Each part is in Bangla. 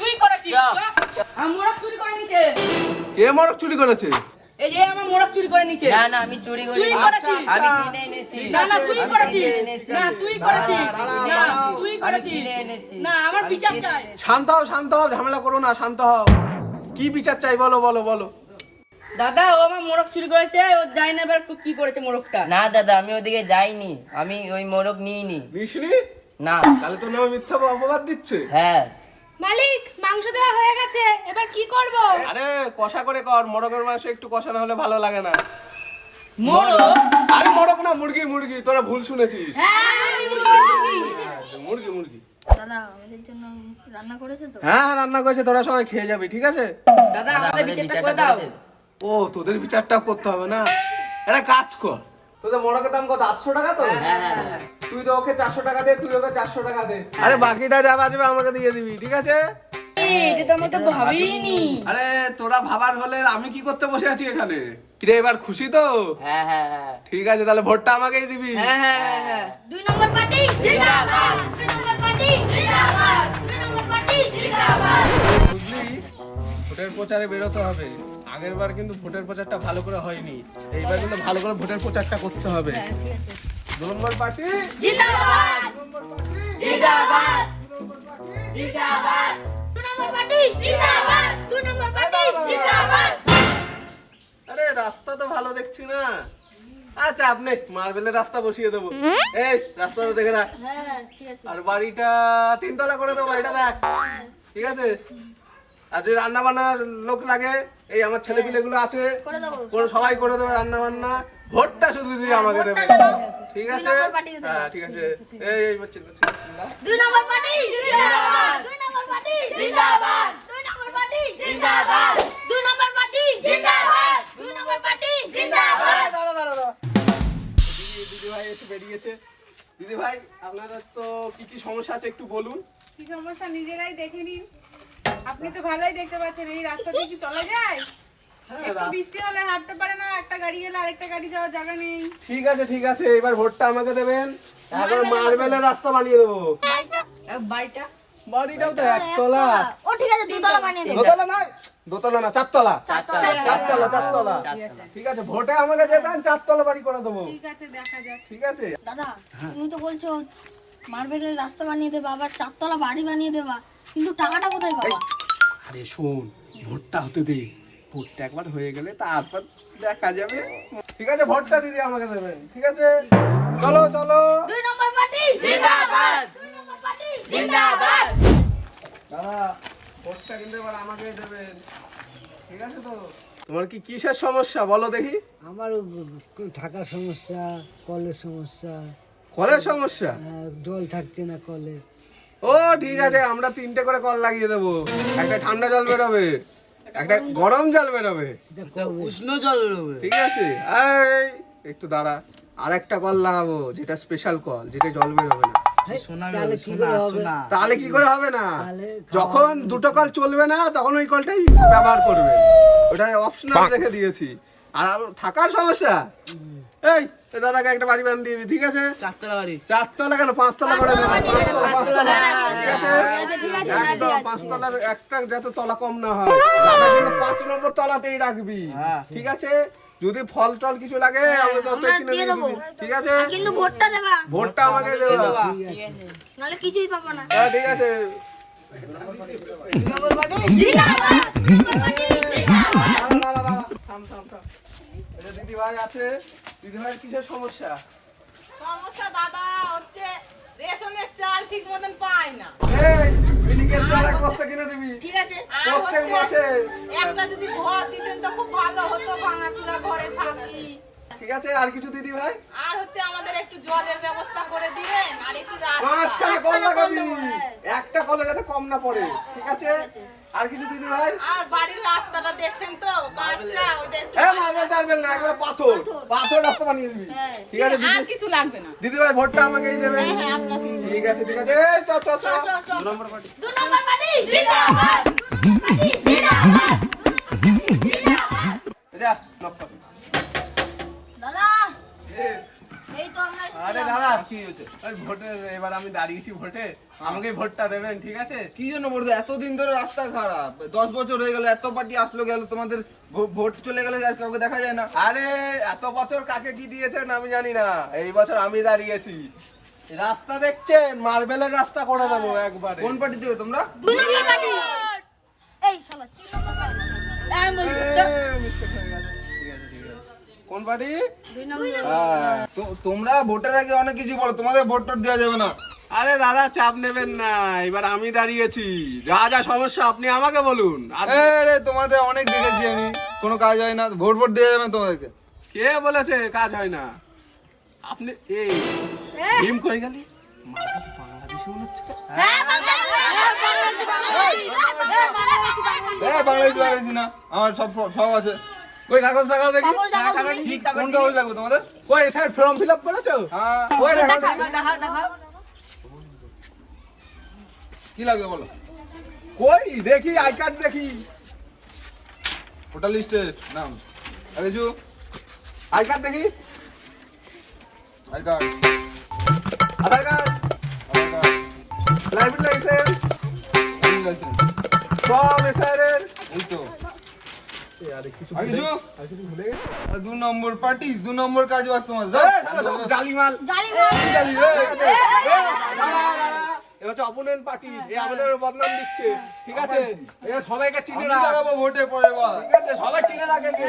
তুই করেছিস আমার মোড়ক চুরি করে নিচে। কে মোড়ক চুরি করেছে? এই যে আমার মোড়ক চুরি করে নিচে। না না আমি চুরি করিনি, তুই করেছিস। আমি কিনে এনেছি। না না তুই আমি করেছিস। কিনে এনেছি। না তুই করেছিস। না তুই আমি করেছিস। কিনে এনেছি। না আমার বিচার চাই। শান্ত হও, ঝামেলা করো না, শান্ত হও। কি বিচার চাই বলো বলো বলো। দাদা ও আমার মোড়ক চুরি করেছে, ও জানি না এবার কি করেছে মোড়কটা। না দাদা আমি ওদিকে যাইনি, আমি ওই মোরগ নিইনি। নিসনি? না। তাহলে তো নামে মিথ্যা অপবাদ দিচ্ছে। হ্যাঁ মালিক মাংস দেওয়া হয়ে গেছে, এবার কি করব? আরে কষা করে কর, মোরগের মাংস একটু কষা না হলে ভালো লাগে না। মোড়ক? আরে মোরগ না, মুরগি মুরগি, তোরা ভুল শুনেছিস। মুরগি মুরগি। দাদা আমাদের জন্য রান্না করেছে তো? হ্যাঁ রান্না করেছে, তোরা সবাই খেয়ে যাবি, ঠিক আছে? দাদা দাদা, আমাদের আমাদের বিচারটা বিচারটা করে দাও। করে দে। ও তোদের বিচারটা করতে হবে না, একটা কাজ কর। তোদের মোরগের দাম কত? 800 টাকা তো? তুই তো ওকে 400 টাকা দে, তুই ওকে 400 টাকা দে। আরে বাকিটা যা বাঁচবে আমাকে দিয়ে দিবি, ঠিক আছে? এটা তো আমরা তো ভাবিনি। আরে তোরা ভাবার হলে আমি কি করতে বসে আছি এখানে? রে এবার খুশি তো? হ্যাঁ হ্যাঁ হ্যাঁ। ঠিক আছে, তাহলে ভোটটা আমাকেই দিবি। হ্যাঁ হ্যাঁ হ্যাঁ। 2 নম্বর পার্টি জিন্দাবাদ, 2 নম্বর পার্টি জিন্দাবাদ, 2 নম্বর পার্টি জিন্দাবাদ। বুঝলি, ভোটের প্রচারে বেরোতে হবে। আগের বার কিন্তু ভোটের প্রচারটা ভালো করে হয়নি, এইবার কিন্তু ভালো করে ভোটের প্রচারটা করতে হবে। 2 নম্বর পার্টি জিন্দাবাদ, 2 নম্বর পার্টি জিন্দাবাদ, 2 নম্বর পার্টি জিন্দাবাদ, 2 নম্বর পার্টি জিন্দাবাদ, 2 নম্বর পার্টি জিন্দাবাদ। আরে রাস্তা তো ভালো দেখছি না। আচ্ছা আপনি মার্বেলের রাস্তা বসিয়ে দেবো। এই রাস্তাটা দেখে রাখ। হ্যাঁ ঠিক আছে। আর বাড়িটা 3 তলা করে দেবো, বাড়িটা দেখ, ঠিক আছে? আর যদি রান্না বান্নার লোক লাগে, এই আমার ছেলে পিলে গুলো আছে, করে দেবো। সবাই করে দেবে রান্না বান্না। ভোটটা শুধু দিয়ে আমাকে দেবে, ভোটটা দেবো। ঠিক 2 আছে? নম্বর পার্টিকে দেবো। হ্যাঁ ঠিক আছে। এই বাচ্চা 2 নম্বর পার্টি জিন্দাবাদ, 2 নম্বর পার্টি জিন্দাবাদ, 2 নম্বর পার্টি জিন্দাবাদ, 2 নম্বর পার্টি জিন্দাবাদ, 2 নম্বর পার্টি জিন্দাবাদ। দাঁড়া দিদি ভাই এসে বেরিয়েছে। দিদি ভাই আপনাদের তো কি কি সমস্যা আছে একটু বলুন। কি সমস্যা নিজেরাই দেখে নিন। আপনি তো ভালোই দেখতে পাচ্ছেন, এই রাস্তা দিয়ে কি চলা যায়? হ্যাঁ, একটু বৃষ্টি হলে হাঁটতে পারে না, একটা গাড়ি গেলে আরেকটা গাড়ি যাওয়ার জায়গা নেই। ঠিক আছে, এবার ভোটটা আমাকে দেবেন, তারপর মার্বেলের রাস্তা বানিয়ে দেবো। বাড়িটা বাড়িটাও তো একতলা। ও ঠিক আছে, 2 তলা বানিয়ে দেবো। দোতলা না 4 তলা। 4 তলা। 4 তলা। ঠিক আছে, ভোটে আমাকে যেতেন 4 তলা বাড়ি করে দেবো, ঠিক আছে দেখা যাক। ঠিক আছে? দাদা তুমি তো বলছো মার্বেলের রাস্তা বানিয়ে দেবা, আবার 4 তলা বাড়ি বানিয়ে দেবা, কিন্তু টাকাটা কোথায় পাবা? আরে শোন, ভোটটা হতে দে, ভোটটা একবার হয়ে গেলে তারপর দেখা যাবে। ঠিক আছে, ভোটটা দিদি আমাকে দেবেন, ঠিক আছে? চলো 2 নম্বর পার্টি জিন্দাবাদ, 2 নম্বর পার্টি জিন্দাবাদ। দাদা, ভোটটা কিন্তু এবার আমাকে দেবেন, ঠিক আছে তো? তোমার কি কিসের সমস্যা বলো দেখি? আমার থাকার সমস্যা, কলের সমস্যা, কলের সমস্যা? জল থাকছে না কলে। ও ঠিক আছে, আমরা 3টে করে কল লাগিয়ে দেবো। একটা ঠান্ডা জল বেরোবে, একটা গরম জল বেরোবে, উষ্ণ জল বেরোবে। ঠিক আছে? এই একটু দাঁড়া, আর একটা কল লাগাবো যেটা স্পেশাল কল, যেটা জল বেরোবে না। তাহলে কি করে হবে? তাহলে কি করে হবে না? তাহলে যখন 2টো কল চলবে না তখন ওই কলটাই ব্যবহার করবে, ওটা অপশনাল রেখে দিয়েছি। আর থাকার সমস্যা, এই দাদাকে একটা বাড়ি বানিয়ে দিবি, ঠিক আছে? 4 তলা বাড়ি। 4 তলা কেন, 5 তলা করে দেবো। 5 তলা, ঠিক আছে? একদম 5 তলার একটা যাতে তলা কম না হয়। দাদা কিন্তু 5 নম্বর তলাতেই রাখবি, ঠিক আছে? যদি ফল টল কিছু লাগে আমি তো আমরা কিনে দিয়ে দিয়ে দেবো। দিবি, ঠিক আছে? কিন্তু ভোটটা দেবা, ভোটটা আমাকে দেবা, নালে কিছুই পাবো না। হ্যাঁ ঠিক আছে। জিন্দাবাদ, 2 নম্বর পার্টি জিন্দাবাদ। থাম। এই যে দিদি ভাই আছে, দিদি ভাইয়ের কিসের সমস্যা? সমস্যা দাদা হচ্ছে রেশনের চাল ঠিক মতন পায় না। এই মিনিকেট চাল এক বস্তা কিনে দিবি ঠিক আছে। আর প্রত্যেক হচ্ছে মাসে, একটা যদি ঘর দিতেন তো খুব ভালো হতো, ভাঙাচুরা ঘরে থাকি। ঠিক আছে? আর কিছু দিদি ভাই? আর হচ্ছে আমাদের একটু জলের ব্যবস্থা করে দিবেন, আর একটু রাস্তা। 5খানা কল লাগাবি, একটা কলে যাতে কম না পড়ে, ঠিক আছে? আর কিছু দিদি ভাই? আর বাড়ির রাস্তাটা দেখছেন তো কাঁচা, ওটা একটু। মার্বেল টার্বেল না, এগুলো পাথর রাস্তা বানিয়ে দিবি, ঠিক আছে? আর কিছু লাগবে না। দিদি ভাই ভোটটা আমাকেই দেবে, হ্যাঁ আপনাকে। ঠিক আছে? এই চ 2 নম্বর পার্টি। 2 নম্বর পার্টি জিন্দাবাদ, 2 নম্বর পার্টি জিন্দাবাদ, 2 নম্বর পার্টি জিন্দাবাদ। যা নক কর। দাদা এ, এই তো আমরা আরে দাদা কি হয়েছে? ওই ভোটে এবার আমি দাঁড়িয়েছি ভোটে, আমাকে ভোটটা দেবেন, ঠিক আছে? কি জন্য বলতো? এতদিন ধরে রাস্তা খারাপ, 10 বছর হয়ে গেল, এত পার্টি আসলো গেল, তোমাদের ভোট চলে গেলে আর কাউকে দেখা যায় না। আরে এত বছর কাকে কি দিয়েছেন আমি জানি না, এই বছর আমি দাঁড়িয়েছি। রাস্তা দেখছেন, মার্বেলের রাস্তা করে দেবো একবারে। কোন পার্টি থেকে তোমরা? 2 নম্বর পার্টি। এই শালা 3 নম্বর পার্টি। আমি বলছি, Mistake হয়ে গেছে। ঠিক আছে, ঠিক আছে। কোন পার্টি? 2 নম্বর। তোমরা ভোটের আগে অনেক কিছু বলো, তোমাদের ভোট টোট দেওয়া যাবে না। আরে দাদা চাপ নেবেন না, এবার আমি দাঁড়িয়েছি, যা যা সমস্যা আপনি আমাকে বলুন। আর আরে তোমাদের অনেক দেখেছি আমি, কোনো কাজ হয় না, ভোট দেওয়া যাবে না তোমাদেরকে। কে বলেছে কাজ হয় না? আপনি এই ভীম কই গেলি? মাথা তো বাংলাদেশি মনে হচ্ছে। হ্যাঁ বাংলাদেশ। বাংলাদেশি না, আমার সব আছে। ওই কাগজ দেখাও দেখি। কাগজ দেখাও দেখি। কি কোন কাগজ লাগবে তোমাদের? ওই স্যার ফর্ম ফিল আপ করেছো? হ্যাঁ, ওই দেখাও দেখি। দেখাও। কি লাগবে বলো? কই দেখি, আই কার্ড দেখি। ভোটার লিস্টের নাম আর কিছু? আই কার্ড দেখি। I card, Aadhaar card, Aadhaar card, driving licence, driving licence. সব এসআইআর। এই তো। আরে কিছু আর কিছু? ভুলে গেছি। আর 2 নম্বর পার্টি, 2 নম্বর কাজ বাস তোমাদের। জালিমাল। জালি মাল। জালি, এ হচ্ছে অপোনেন্ট পার্টি, এ আমাদের বদনাম দিচ্ছে, ঠিক আছে? এ সবাইকে চিনে আমি রাখ, দাঁড়াবো ভোটে পরের বার। ঠিক আছে? সবাই চিনে রাখে কে।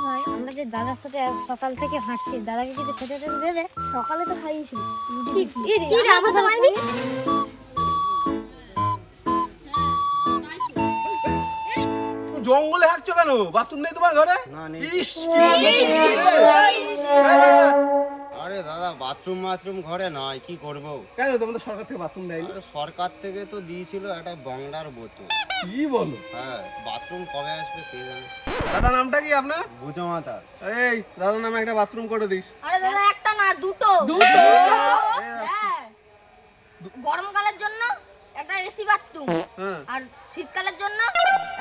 ভাই আমরা যে দাদার সাথে আজ সকাল থেকে হাঁটছি, দাদাকে কিছু খেতে টেতে দেবে? সকালে তো খাইয়েছিল। কি রে আমাকে মাইনি? জঙ্গলে হাঁটছো কেন? বাথরুম নেই তোমার ঘরে? ইস, আরে দাদা বাথরুম ঘরে নয়, কি করব? কেন তোমাদের সরকার থেকে বাথরুম দেয়নি? আরে সরকার থেকে তো দিয়েছিল একটা বংলার বোতল। কি বলো? হ্যাঁ, বাথরুম কবে আসবে কে জানে। দাদা নামটা কি আপনার? বুঝো মাতা। এই দাদার নামে একটা বাথরুম করে দিস। আরে দাদা একটা না দুটো। হ্যাঁ। গরমকালের জন্য একটা এসি বাথরুম হ্যাঁ। আর শীতকালের জন্য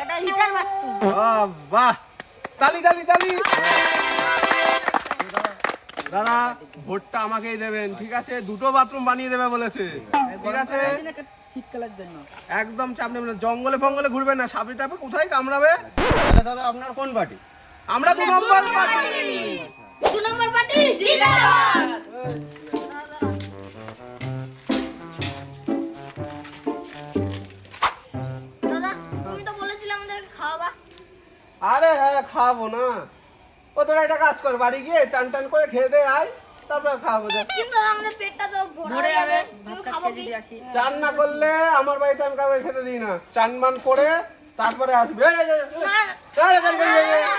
একটা হিটার বাথরুম। বাহ, তালি তালি তালি। দাদা ভোটটা আমাকেই দেবেন, ঠিক আছে? 2টো বাথরুম বানিয়ে দেবে বলেছে, ঠিক আছে? শীতকালের জন্য। একদম চাপ নেবেন না, জঙ্গলে ফঙ্গলে ঘুরবেন না, সাপে টাপে কোথায় কামড়াবে? আরে দাদা আপনার কোন পার্টি? আমরা 2 নম্বর পার্টি। 2 নম্বর পার্টি জিন্দাবাদ। দাদা তুমি তো বলেছিলে আমাদের খাওয়াবা। আরে হ্যাঁ খাবো না, ও তোরা একটা কাজ কর, বাড়ি গিয়ে চান টান করে খেয়ে দে আয়, তারপরে খাবো। যা কিন্তু দাদা আমাদের পেটটা তো ভরে ঘুরে যাবে। যাবে, তুমি ভাত খাবো খেতে কি? যদি আসি। চান না করলে আমার বাড়িতে আমি কাউকে খেতে দিই না, চান মান করে তারপরে আসবে। এই, এই, এই, এই, না, এই, চান করে, এই, এই, এই,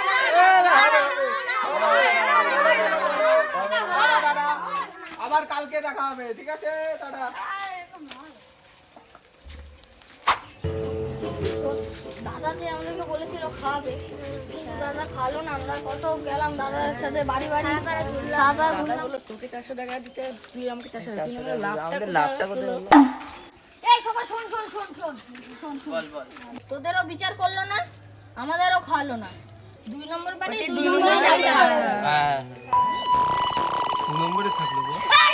আবার কালকে দেখা হবে, ঠিক আছে? টাটা। দাদা যে আমাদেরকে বলেছিল খাওয়াবে, কিন্তু দাদা খালো না। আমরা কত গেলাম দাদার সাথে বাড়ি বাড়ি সারা ঘুরলাম। বললো, তোকে 400 টাকা দিতে, তুই আমাকে 400 টাকা, তুই আমাকে আমাদের লাভটা লাভটা কোথায় কোথায় হলো? হলো? এই সবাই শোন শোন শোন শোন শোন শোন। বল বল। তোদেরও বিচার করলো না, আমাদেরও খাওয়ালো না। 2 নম্বর পার্টি 2 দুই নম্বরে নম্বরে থাকতে হবে। হ্যাঁ, 2 নম্বরে থাকলো গো। এই,